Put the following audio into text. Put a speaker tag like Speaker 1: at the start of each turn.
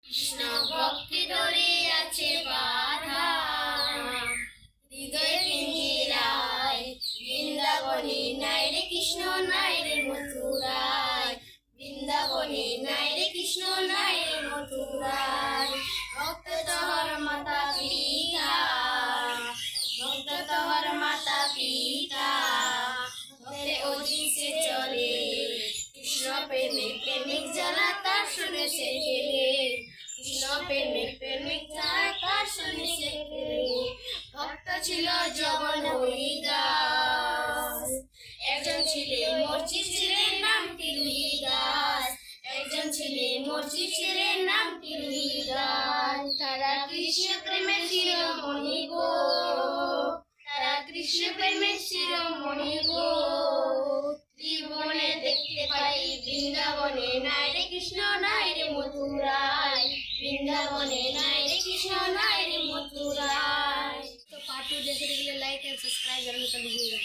Speaker 1: কৃষ্ণ ভক্তি ধরে আছে বাধা, হৃদয় পিঞ্জিরায় বৃন্দাবনে নাই রে কৃষ্ণ নাই রে মথুরায়, বৃন্দাবনে নাই রে কৃষ্ণ নাই রে মথুরায়। ভক্ত তোহর মাতা পিতা, ভক্ত তোহর মাতা পিতা, ভক্তে অধীন সে চলে, কৃষ্ণ প্রেমিক প্রেমিক যারা তার শুনে সে খেলে, কৃষ্ণ প্রেমিক প্রেমিক যারা তার শুনে সে খেলে। ভক্ত ছিল জগন হরিদাস, একজন ছিলেন মর্চি ছিলেন নাম তিলুদাস, একজন ছিলেন মর্চি ছিলেন নাম তিলুদাস। তারা কৃষ্ণ প্রেমের শিরোমণি গো, তারা কৃষ্ণ প্রেমের শিরোমণি গো। ত্রিভুবনে দেখতে পাই বৃন্দাবনে নাই রে কৃষ্ণ নাই রে মথুরায়, বৃন্দাবনে নাই রে কৃষ্ণ নাই রে মথুরায়। तो पार्ट 2 देखने के लिए लाइक एंड सब्सक्राइब जरूर कर लीजिएगा।